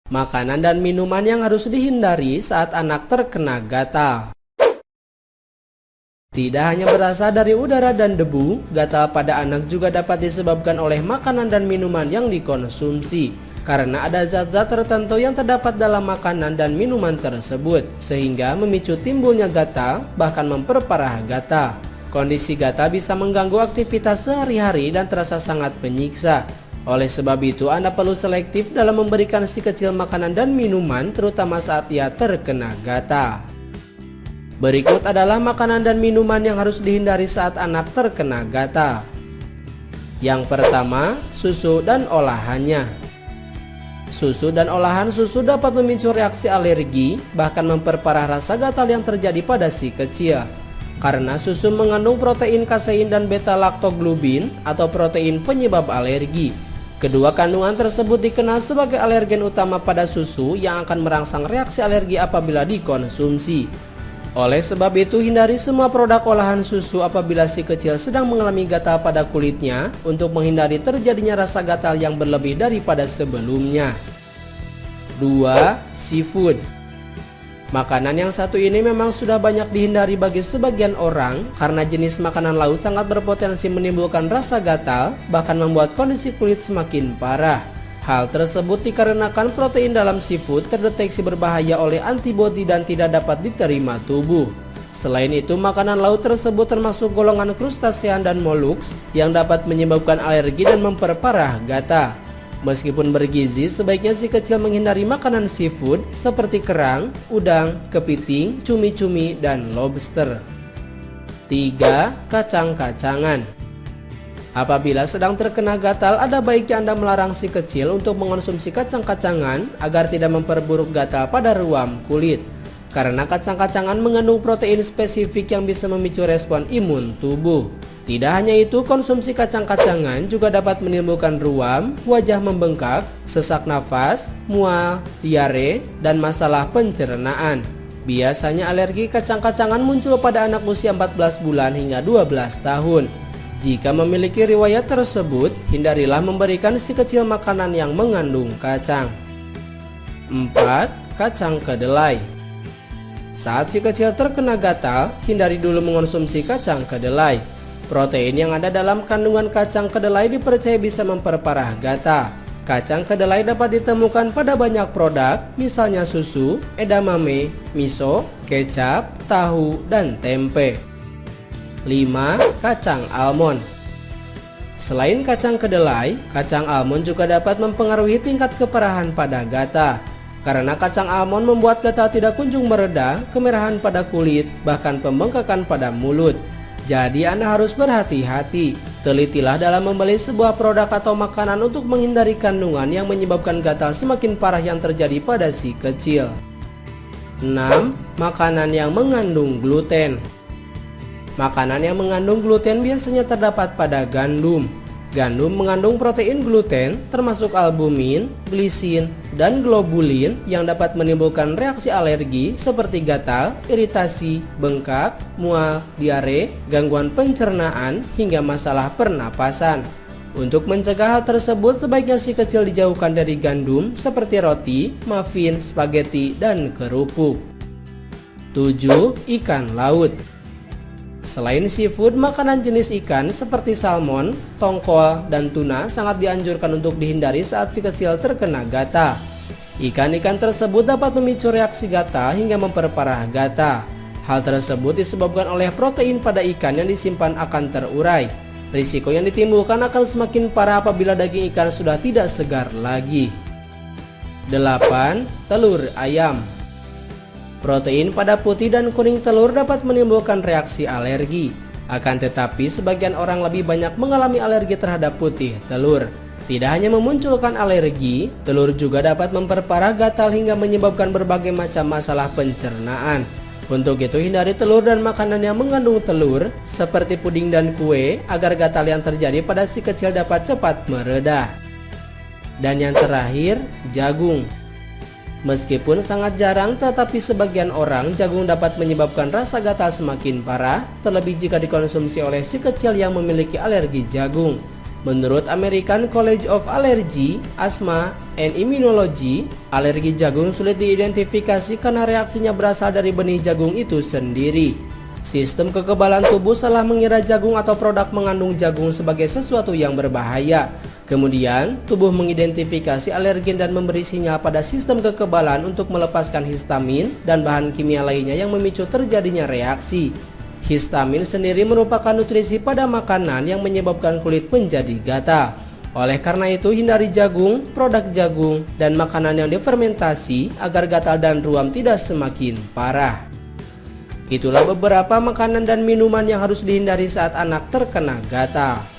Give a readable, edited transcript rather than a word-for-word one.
Makanan dan minuman yang harus dihindari saat anak terkena gatal. Tidak hanya berasal dari udara dan debu, gatal pada anak juga dapat disebabkan oleh makanan dan minuman yang dikonsumsi. Karena ada zat-zat tertentu yang terdapat dalam makanan dan minuman tersebut, sehingga memicu timbulnya gatal, bahkan memperparah gatal. Kondisi gatal bisa mengganggu aktivitas sehari-hari dan terasa sangat menyiksa. Oleh sebab itu, Anda perlu selektif dalam memberikan si kecil makanan dan minuman, terutama saat ia terkena gatal. Berikut adalah makanan dan minuman yang harus dihindari saat anak terkena gatal. Yang pertama, susu dan olahannya. Susu dan olahan susu dapat memicu reaksi alergi, bahkan memperparah rasa gatal yang terjadi pada si kecil. Karena susu mengandung protein kasein dan beta-laktoglubin atau protein penyebab alergi. Kedua kandungan tersebut dikenal sebagai alergen utama pada susu yang akan merangsang reaksi alergi apabila dikonsumsi. Oleh sebab itu, hindari semua produk olahan susu apabila si kecil sedang mengalami gatal pada kulitnya untuk menghindari terjadinya rasa gatal yang berlebih daripada sebelumnya. 2. Seafood. Makanan yang satu ini memang sudah banyak dihindari bagi sebagian orang karena jenis makanan laut sangat berpotensi menimbulkan rasa gatal, bahkan membuat kondisi kulit semakin parah. Hal tersebut dikarenakan protein dalam seafood terdeteksi berbahaya oleh antibodi dan tidak dapat diterima tubuh. Selain itu, makanan laut tersebut termasuk golongan krustasean dan mollusk yang dapat menyebabkan alergi dan memperparah gatal. Meskipun bergizi, sebaiknya si kecil menghindari makanan seafood seperti kerang, udang, kepiting, cumi-cumi, dan lobster. 3. Kacang-kacangan. Apabila sedang terkena gatal, ada baiknya Anda melarang si kecil untuk mengonsumsi kacang-kacangan agar tidak memperburuk gatal pada ruam kulit. Karena kacang-kacangan mengandung protein spesifik yang bisa memicu respon imun tubuh. Tidak hanya itu, konsumsi kacang-kacangan juga dapat menimbulkan ruam, wajah membengkak, sesak nafas, mual, diare, dan masalah pencernaan. Biasanya alergi kacang-kacangan muncul pada anak usia 14 bulan hingga 12 tahun. Jika memiliki riwayat tersebut, hindarilah memberikan si kecil makanan yang mengandung kacang. 4. Kacang kedelai. Saat si kecil terkena gatal, hindari dulu mengonsumsi kacang kedelai. Protein yang ada dalam kandungan kacang kedelai dipercaya bisa memperparah gatal. Kacang kedelai dapat ditemukan pada banyak produk, misalnya susu, edamame, miso, kecap, tahu, dan tempe. 5. Kacang almond. Selain kacang kedelai, kacang almond juga dapat mempengaruhi tingkat keparahan pada gatal. Karena kacang almond membuat gatal tidak kunjung mereda, kemerahan pada kulit, bahkan pembengkakan pada mulut. Jadi Anda harus berhati-hati. Telitilah dalam membeli sebuah produk atau makanan untuk menghindari kandungan yang menyebabkan gatal semakin parah yang terjadi pada si kecil. 6. Makanan yang mengandung gluten. Makanan yang mengandung gluten biasanya terdapat pada gandum. Gandum mengandung protein gluten termasuk albumin, glisin, dan globulin yang dapat menimbulkan reaksi alergi seperti gatal, iritasi, bengkak, mual, diare, gangguan pencernaan, hingga masalah pernapasan. Untuk mencegah hal tersebut, sebaiknya si kecil dijauhkan dari gandum seperti roti, muffin, spaghetti, dan kerupuk. 7. Ikan laut. Selain seafood, makanan jenis ikan seperti salmon, tongkol, dan tuna sangat dianjurkan untuk dihindari saat si kecil terkena gatal. Ikan-ikan tersebut dapat memicu reaksi gatal hingga memperparah gatal. Hal tersebut disebabkan oleh protein pada ikan yang disimpan akan terurai. Risiko yang ditimbulkan akan semakin parah apabila daging ikan sudah tidak segar lagi. 8. Telur ayam. Protein pada putih dan kuning telur dapat menimbulkan reaksi alergi. Akan tetapi, sebagian orang lebih banyak mengalami alergi terhadap putih telur. Tidak hanya memunculkan alergi, telur juga dapat memperparah gatal hingga menyebabkan berbagai macam masalah pencernaan. Untuk itu, hindari telur dan makanan yang mengandung telur, seperti puding dan kue, agar gatal yang terjadi pada si kecil dapat cepat mereda. Dan yang terakhir, jagung. Meskipun sangat jarang, tetapi sebagian orang jagung dapat menyebabkan rasa gatal semakin parah, terlebih jika dikonsumsi oleh si kecil yang memiliki alergi jagung. Menurut American College of Allergy, Asthma, and Immunology, alergi jagung sulit diidentifikasi karena reaksinya berasal dari benih jagung itu sendiri. Sistem kekebalan tubuh salah mengira jagung atau produk mengandung jagung sebagai sesuatu yang berbahaya. Kemudian, tubuh mengidentifikasi alergen dan memberi sinyal pada sistem kekebalan untuk melepaskan histamin dan bahan kimia lainnya yang memicu terjadinya reaksi. Histamin sendiri merupakan nutrisi pada makanan yang menyebabkan kulit menjadi gatal. Oleh karena itu, hindari jagung, produk jagung, dan makanan yang difermentasi agar gatal dan ruam tidak semakin parah. Itulah beberapa makanan dan minuman yang harus dihindari saat anak terkena gatal.